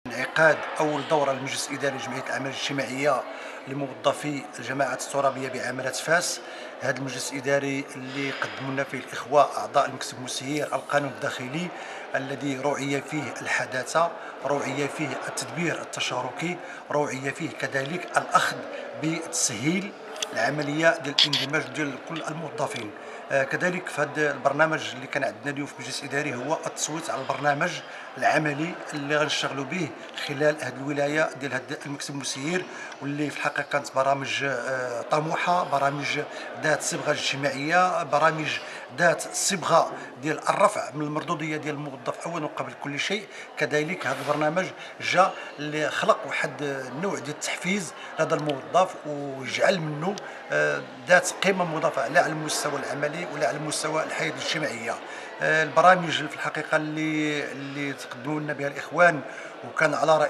انعقاد أول دورة للمجلس الإداري لجمعية الأعمال الاجتماعية لموظفي الجماعة الترابية بعمالة فاس. هذا المجلس الإداري اللي قدموا لنا فيه الإخوة أعضاء المكتب المسير القانون الداخلي، الذي روعي فيه الحداثة، روعي فيه التدبير التشاركي، روعي فيه كذلك الأخذ بتسهيل العملية ديال الاندماج ديال كل الموظفين. كذلك في هذا البرنامج اللي كان عندنا اليوم في المجلس الاداري هو التصويت على البرنامج العملي اللي غنشتغلوا به خلال هذه الولايه ديال هذا المكتب المسير، واللي في الحقيقه كانت برامج طموحه، برامج ذات صبغه اجتماعيه، برامج ذات صبغه ديال الرفع من المردوديه ديال الموظف اولا وقبل كل شيء. كذلك هذا البرنامج جاء اللي خلق واحد النوع ديال التحفيز لدى الموظف وجعل منه ذات قيمه مضافه لا على المستوى العملي ولا على مستوى الحياه الاجتماعيه. البرامج في الحقيقه اللي تقدموا لنا بها الاخوان، وكان على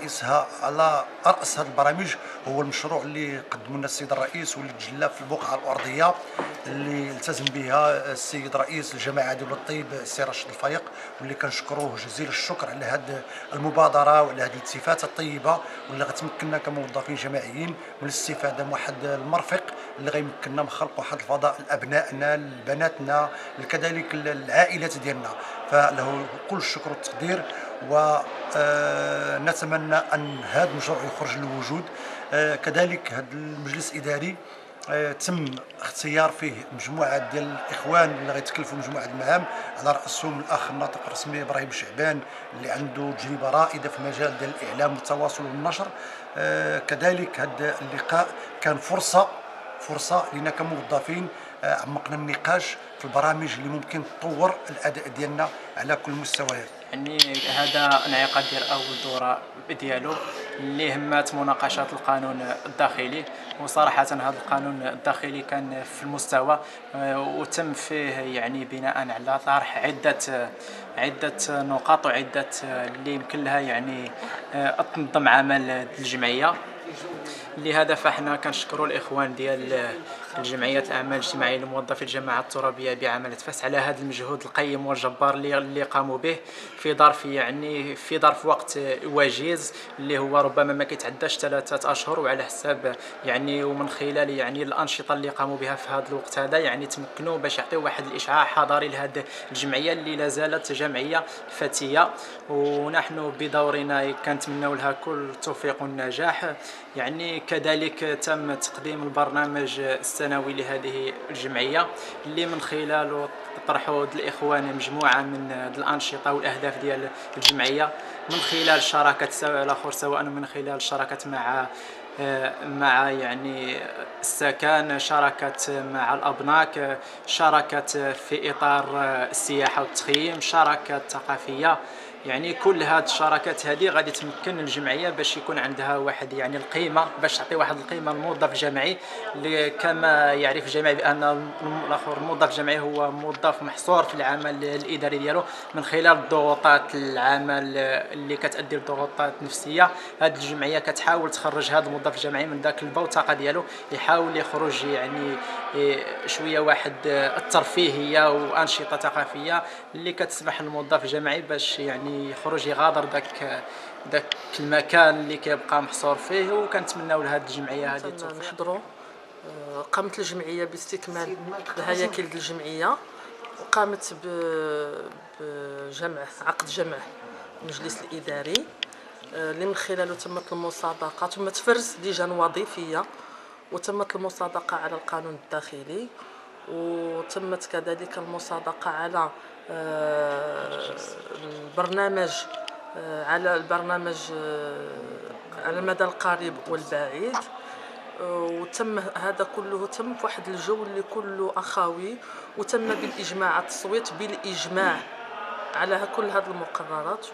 راس هذه البرامج هو المشروع اللي قدموا لنا السيد الرئيس واللي تجلى في البقعه الارضيه اللي التزم بها السيد رئيس الجماعه ديال الطيب السي راشد الفايق، واللي كنشكروه جزيل الشكر على هذه المبادره وعلى هذه الالتفاته الطيبه واللي غتمكننا كموظفين جماعيين من الاستفاده من واحد المرفق اللي غيمكننا من خلق واحد الفضاء لابنائنا لبناتنا كذلك العائلات ديالنا. فله كل الشكر والتقدير، ونتمنى ان هذا المشروع يخرج للوجود. كذلك هذا المجلس الاداري تم اختيار فيه مجموعه ديال الاخوان اللي غيتكلفوا مجموعه المهام، على راسهم الاخ الناطق الرسمي ابراهيم شعبان اللي عنده تجربه رائده في المجال ديال الاعلام والتواصل والنشر. كذلك هذا اللقاء كان فرصه لنا كموظفين، عمقنا النقاش في البرامج اللي ممكن تطور الاداء ديالنا على كل المستويات. يعني هذا انعقاد ديال اول دوره ديالو اللي همات مناقشه القانون الداخلي، وصراحه هذا القانون الداخلي كان في المستوى وتم فيه يعني بناء على طرح عده نقاط وعده اللي يمكن لها يعني تنظم عمل الجمعيه. لهذا فاحنا كنشكروا الاخوان ديال الجمعيه الاعمال الاجتماعيه لموظفي الجماعه الترابيه بعماله فاس على هذا المجهود القيم والجبار اللي قاموا به في ظرف وقت وجيز اللي هو ربما ما كيتعداش 3 اشهر، وعلى حساب يعني ومن خلال يعني الانشطه اللي قاموا بها في هذا الوقت هذا يعني تمكنوا باش يعطيو واحد الاشعاع حضاري لهذه الجمعيه اللي لا زالت جمعيه فتيه. ونحن بدورنا كنتمنوا لها كل التوفيق والنجاح. يعني كذلك تم تقديم البرنامج السنوي لهذه الجمعيه اللي من خلاله طرحوا الاخوان مجموعه من الانشطه والاهداف ديال الجمعيه من خلال شراكه الاخر، سواء من خلال الشراكه مع يعني السكن، شراكه مع الابناك، شراكه في اطار السياحه والتخييم، شراكه ثقافيه. يعني كل هذه الشراكات هذه غادي تمكن الجمعيه باش يكون عندها واحد يعني القيمه، باش تعطي واحد القيمه للموظف الجمعي اللي كما يعرف الجميع بان الاخر الموظف الجمعي هو موظف محصور في العمل الاداري ديالو من خلال ضغوطات العمل اللي كتؤدي لضغوطات نفسيه. هذه الجمعيه كتحاول تخرج هذا الموظف الجمعي من ذاك البوتقه ديالو، يحاول يخرج يعني شويه واحد الترفيهيه وانشطه ثقافيه اللي كتسمح للموظف الجمعي باش يعني يخرج يغادر ذاك المكان اللي كيبقى محصور فيه. وكنتمناو لهذه الجمعيه هذه التوفيق. نحضروا قامت الجمعيه باستكمال الهياكل ديال الجمعيه، وقامت عقد جمع المجلس الاداري اللي من خلاله تمت المصادقه، تم تفرز لجان وظيفيه، وتمت المصادقه على القانون الداخلي، وتمت كذلك المصادقه على البرنامج على المدى القريب والبعيد. وتم هذا كله تم في واحد الجو اللي كله اخوي، وتم بالاجماع التصويت بالاجماع على كل هذه المقررات.